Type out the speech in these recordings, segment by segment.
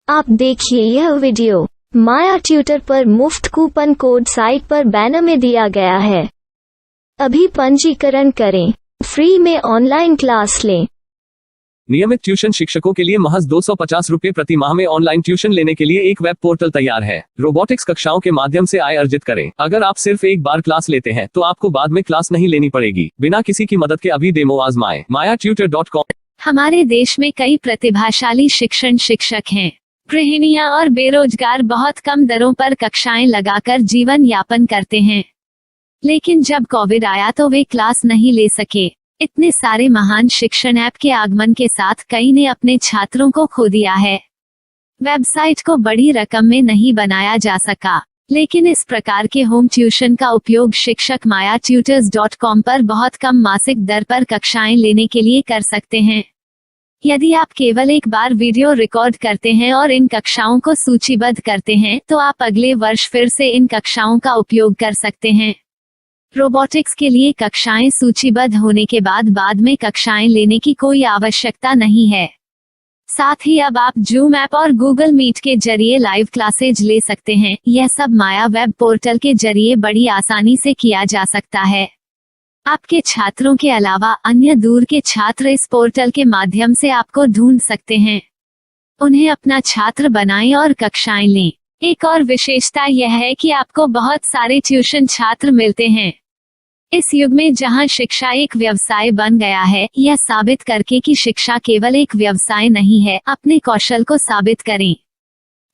आप देखिए यह वीडियो माया ट्यूटर पर मुफ्त कूपन कोड साइट पर बैनर में दिया गया है। अभी पंजीकरण करें, फ्री में ऑनलाइन क्लास लें। नियमित ट्यूशन शिक्षकों के लिए महज 250 रुपये प्रति माह में ऑनलाइन ट्यूशन लेने के लिए एक वेब पोर्टल तैयार है। रोबोटिक्स कक्षाओं के माध्यम से आय अर्जित करें। अगर आप सिर्फ एक बार क्लास लेते हैं तो आपको बाद में क्लास नहीं लेनी पड़ेगी। बिना किसी की मदद के अभी डेमो आजमाएं। mayatutor.com। हमारे देश में कई प्रतिभाशाली शिक्षण शिक्षक हैं। गृहिणियां और बेरोजगार बहुत कम दरों पर कक्षाएं लगाकर जीवन यापन करते हैं, लेकिन जब कोविड आया तो वे क्लास नहीं ले सके। इतने सारे महान शिक्षण ऐप के आगमन के साथ कई ने अपने छात्रों को खो दिया है। वेबसाइट को बड़ी रकम में नहीं बनाया जा सका, लेकिन इस प्रकार के होम ट्यूशन का उपयोग शिक्षक mayatutors.com पर बहुत कम मासिक दर पर कक्षाएं लेने के लिए कर सकते हैं। यदि आप केवल एक बार वीडियो रिकॉर्ड करते हैं और इन कक्षाओं को सूचीबद्ध करते हैं तो आप अगले वर्ष फिर से इन कक्षाओं का उपयोग कर सकते हैं। रोबोटिक्स के लिए कक्षाएं सूचीबद्ध होने के बाद में कक्षाएं लेने की कोई आवश्यकता नहीं है। साथ ही अब आप जूम ऐप और गूगल मीट के जरिए लाइव क्लासेज ले सकते हैं। यह सब माया वेब पोर्टल के जरिए बड़ी आसानी से किया जा सकता है। आपके छात्रों के अलावा अन्य दूर के छात्र इस पोर्टल के माध्यम से आपको ढूंढ सकते हैं। उन्हें अपना छात्र बनाएं और कक्षाएं लें। एक और विशेषता यह है कि आपको बहुत सारे ट्यूशन छात्र मिलते हैं। इस युग में जहां शिक्षा एक व्यवसाय बन गया है, यह साबित करके कि शिक्षा केवल एक व्यवसाय नहीं है, अपने कौशल को साबित करें,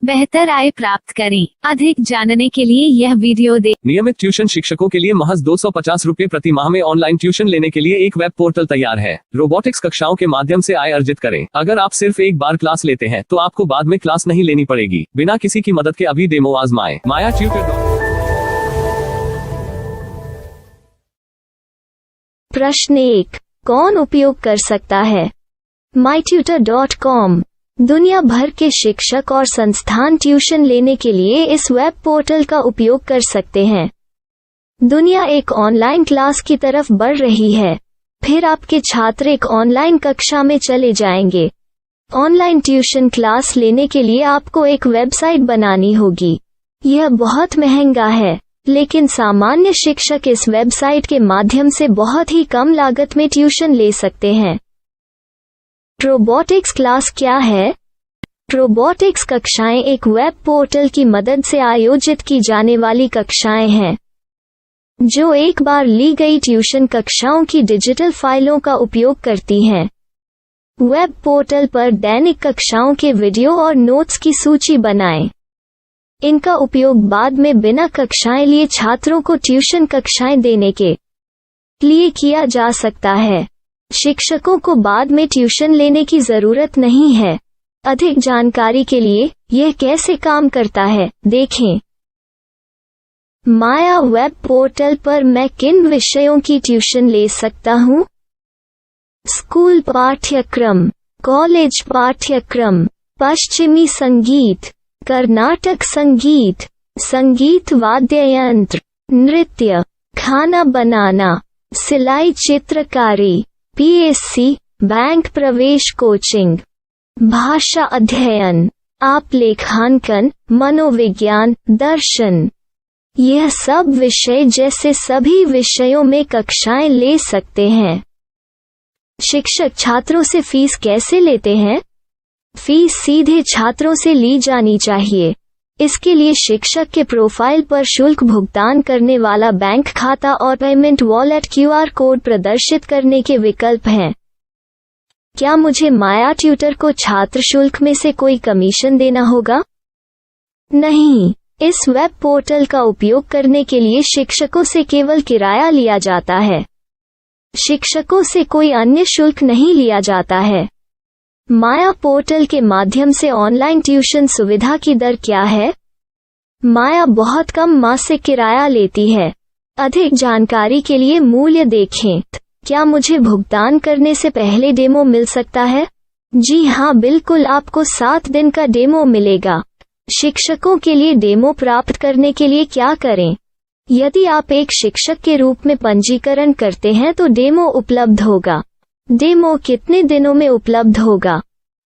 बेहतर आय प्राप्त करें। अधिक जानने के लिए यह वीडियो देखें। नियमित ट्यूशन शिक्षकों के लिए महज 250 रुपये प्रति माह में ऑनलाइन ट्यूशन लेने के लिए एक वेब पोर्टल तैयार है। रोबोटिक्स कक्षाओं के माध्यम से आय अर्जित करें। अगर आप सिर्फ एक बार क्लास लेते हैं तो आपको बाद में क्लास नहीं लेनी पड़ेगी। बिना किसी की मदद के अभी डेमो आजमाएं। mayatutor। प्रश्न 1, कौन उपयोग कर सकता है? mytutor.com। दुनिया भर के शिक्षक और संस्थान ट्यूशन लेने के लिए इस वेब पोर्टल का उपयोग कर सकते हैं। दुनिया एक ऑनलाइन क्लास की तरफ बढ़ रही है, फिर आपके छात्र एक ऑनलाइन कक्षा में चले जाएंगे। ऑनलाइन ट्यूशन क्लास लेने के लिए आपको एक वेबसाइट बनानी होगी। यह बहुत महंगा है, लेकिन सामान्य शिक्षक इस वेबसाइट के माध्यम से बहुत ही कम लागत में ट्यूशन ले सकते हैं। रोबोटिक्स क्लास क्या है? रोबोटिक्स कक्षाएं एक वेब पोर्टल की मदद से आयोजित की जाने वाली कक्षाएं हैं, जो एक बार ली गई ट्यूशन कक्षाओं की डिजिटल फाइलों का उपयोग करती हैं। वेब पोर्टल पर दैनिक कक्षाओं के वीडियो और नोट्स की सूची बनाएं। इनका उपयोग बाद में बिना कक्षाएं लिए छात्रों को ट्यूशन कक्षाएं देने के लिए किया जा सकता है। शिक्षकों को बाद में ट्यूशन लेने की जरूरत नहीं है। अधिक जानकारी के लिए यह कैसे काम करता है, देखें। माया वेब पोर्टल पर मैं किन विषयों की ट्यूशन ले सकता हूँ? स्कूल पाठ्यक्रम, कॉलेज पाठ्यक्रम, पश्चिमी संगीत, कर्नाटक संगीत, संगीत वाद्य यंत्र, नृत्य, खाना बनाना, सिलाई चित्रकारी, PSC, बैंक प्रवेश कोचिंग, भाषा अध्ययन, आप लेखांकन, मनोविज्ञान, दर्शन। यह सब विषय जैसे सभी विषयों में कक्षाएं ले सकते हैं। शिक्षक छात्रों से फीस कैसे लेते हैं? फीस सीधे छात्रों से ली जानी चाहिए। इसके लिए शिक्षक के प्रोफाइल पर शुल्क भुगतान करने वाला बैंक खाता और पेमेंट वॉलेट QR कोड प्रदर्शित करने के विकल्प हैं। क्या मुझे माया ट्यूटर को छात्र शुल्क में से कोई कमीशन देना होगा? नहीं, इस वेब पोर्टल का उपयोग करने के लिए शिक्षकों से केवल किराया लिया जाता है। शिक्षकों से कोई अन्य शुल्क नहीं लिया जाता है। माया पोर्टल के माध्यम से ऑनलाइन ट्यूशन सुविधा की दर क्या है? माया बहुत कम मासिक किराया लेती है। अधिक जानकारी के लिए मूल्य देखें। क्या मुझे भुगतान करने से पहले डेमो मिल सकता है? जी हाँ, बिल्कुल, आपको 7 दिन का डेमो मिलेगा। शिक्षकों के लिए डेमो प्राप्त करने के लिए क्या करें? यदि आप एक शिक्षक के रूप में पंजीकरण करते हैं तो डेमो उपलब्ध होगा। डेमो कितने दिनों में उपलब्ध होगा?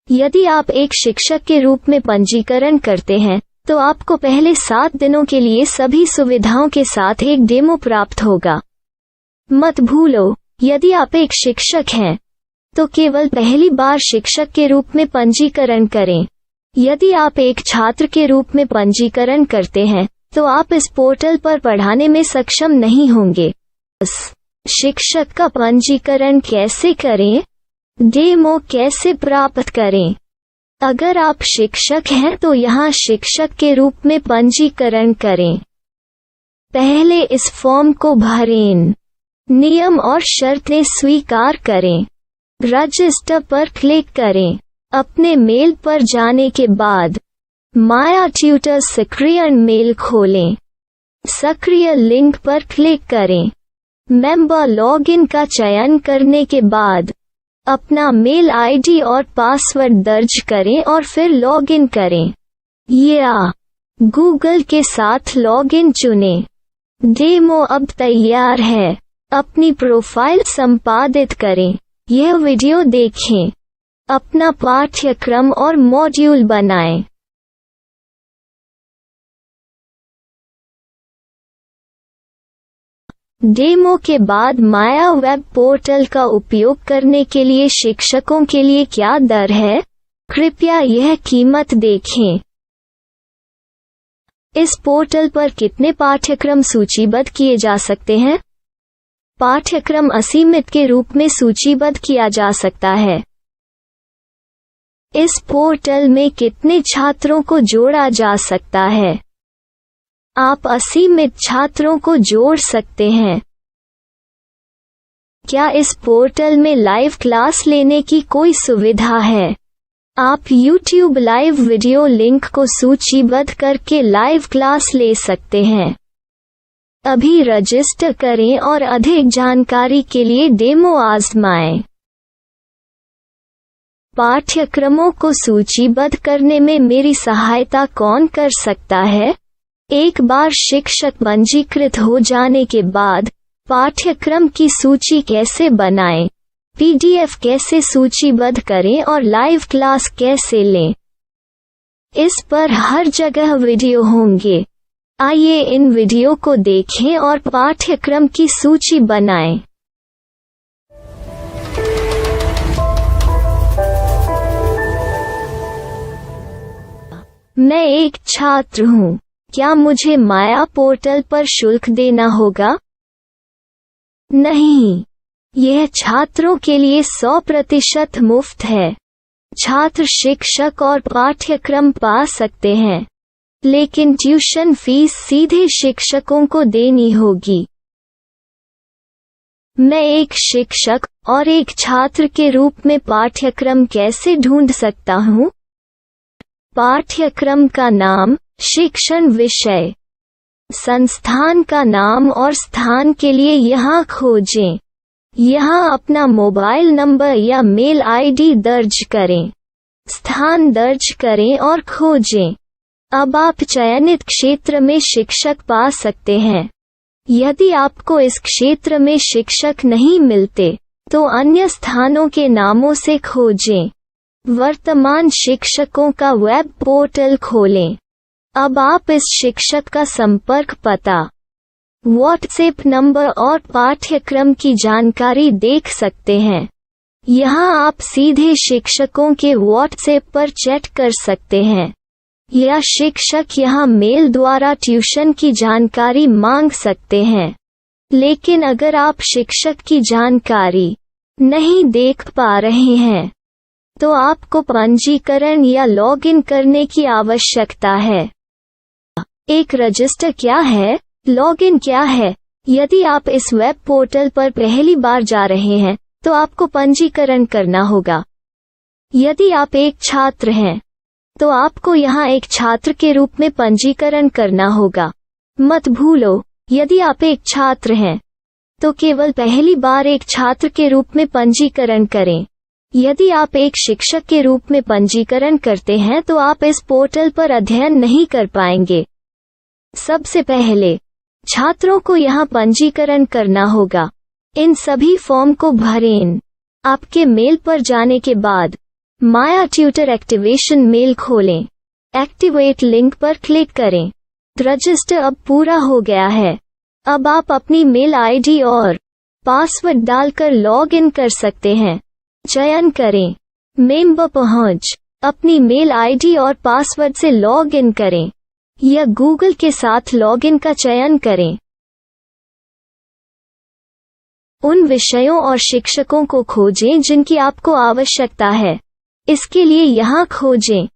यदि आप एक शिक्षक के रूप में पंजीकरण करते हैं तो आपको पहले 7 दिनों के लिए सभी सुविधाओं के साथ एक डेमो प्राप्त होगा। मत भूलो, यदि आप एक शिक्षक हैं तो केवल पहली बार शिक्षक के रूप में पंजीकरण करें। यदि आप एक छात्र के रूप में पंजीकरण करते हैं तो आप इस पोर्टल पर पढ़ाने में सक्षम नहीं होंगे। शिक्षक का पंजीकरण कैसे करें? डेमो कैसे प्राप्त करें? अगर आप शिक्षक हैं तो यहाँ शिक्षक के रूप में पंजीकरण करें। पहले इस फॉर्म को भरें, नियम और शर्तें स्वीकार करें, रजिस्टर पर क्लिक करें। अपने मेल पर जाने के बाद माया ट्यूटर सक्रिय मेल खोलें। सक्रिय लिंक पर क्लिक करें। मेंबर लॉगिन का चयन करने के बाद अपना मेल आईडी और पासवर्ड दर्ज करें और फिर लॉगिन करें या गूगल के साथ लॉगिन चुनें। डेमो अब तैयार है। अपनी प्रोफाइल संपादित करें। यह वीडियो देखें। अपना पाठ्यक्रम और मॉड्यूल बनाएं। डेमो के बाद माया वेब पोर्टल का उपयोग करने के लिए शिक्षकों के लिए क्या दर है? कृपया यह कीमत देखें। इस पोर्टल पर कितने पाठ्यक्रम सूचीबद्ध किए जा सकते हैं? पाठ्यक्रम असीमित के रूप में सूचीबद्ध किया जा सकता है। इस पोर्टल में कितने छात्रों को जोड़ा जा सकता है? आप असीमित छात्रों को जोड़ सकते हैं। क्या इस पोर्टल में लाइव क्लास लेने की कोई सुविधा है? आप YouTube लाइव वीडियो लिंक को सूचीबद्ध करके लाइव क्लास ले सकते हैं। अभी रजिस्टर करें और अधिक जानकारी के लिए डेमो आजमाएं। पाठ्यक्रमों को सूचीबद्ध करने में मेरी सहायता कौन कर सकता है? एक बार शिक्षक पंजीकृत हो जाने के बाद पाठ्यक्रम की सूची कैसे बनाएं, PDF कैसे सूचीबद्ध करें और लाइव क्लास कैसे लें, इस पर हर जगह वीडियो होंगे। आइए इन वीडियो को देखें और पाठ्यक्रम की सूची बनाएं। मैं एक छात्र हूँ। क्या मुझे माया पोर्टल पर शुल्क देना होगा? नहीं, यह छात्रों के लिए 100% मुफ्त है। छात्र शिक्षक और पाठ्यक्रम पा सकते हैं, लेकिन ट्यूशन फीस सीधे शिक्षकों को देनी होगी। मैं एक शिक्षक और एक छात्र के रूप में पाठ्यक्रम कैसे ढूंढ सकता हूँ? पाठ्यक्रम का नाम, शिक्षण विषय, संस्थान का नाम और स्थान के लिए यहाँ खोजें। यहाँ अपना मोबाइल नंबर या मेल आईडी दर्ज करें। स्थान दर्ज करें और खोजें। अब आप चयनित क्षेत्र में शिक्षक पा सकते हैं। यदि आपको इस क्षेत्र में शिक्षक नहीं मिलते तो अन्य स्थानों के नामों से खोजें। वर्तमान शिक्षकों का वेब पोर्टल खोलें। अब आप इस शिक्षक का संपर्क पता, व्हाट्सएप नंबर और पाठ्यक्रम की जानकारी देख सकते हैं। यहाँ आप सीधे शिक्षकों के व्हाट्सएप पर चैट कर सकते हैं या शिक्षक यहाँ मेल द्वारा ट्यूशन की जानकारी मांग सकते हैं। लेकिन अगर आप शिक्षक की जानकारी नहीं देख पा रहे हैं तो आपको पंजीकरण या लॉगिन करने की आवश्यकता है। एक रजिस्टर क्या है? लॉगिन क्या है? यदि आप इस वेब पोर्टल पर पहली बार जा रहे हैं तो आपको पंजीकरण करना होगा। यदि आप एक छात्र हैं तो आपको यहाँ एक छात्र के रूप में पंजीकरण करना होगा। मत भूलो, यदि आप एक छात्र हैं तो केवल पहली बार एक छात्र के रूप में पंजीकरण करें। यदि आप एक शिक्षक के रूप में पंजीकरण करते हैं तो आप इस पोर्टल पर अध्ययन नहीं कर पाएंगे। सबसे पहले छात्रों को यहाँ पंजीकरण करना होगा। इन सभी फॉर्म को भरें। आपके मेल पर जाने के बाद माया ट्यूटर एक्टिवेशन मेल खोलें। एक्टिवेट लिंक पर क्लिक करें। रजिस्टर अब पूरा हो गया है। अब आप अपनी मेल आईडी और पासवर्ड डालकर लॉग इन कर सकते हैं। चयन करें मेंबर पहुंच। अपनी मेल आईडी और पासवर्ड से लॉग इन करें या गूगल के साथ लॉग इन का चयन करें। उन विषयों और शिक्षकों को खोजें जिनकी आपको आवश्यकता है। इसके लिए यहाँ खोजें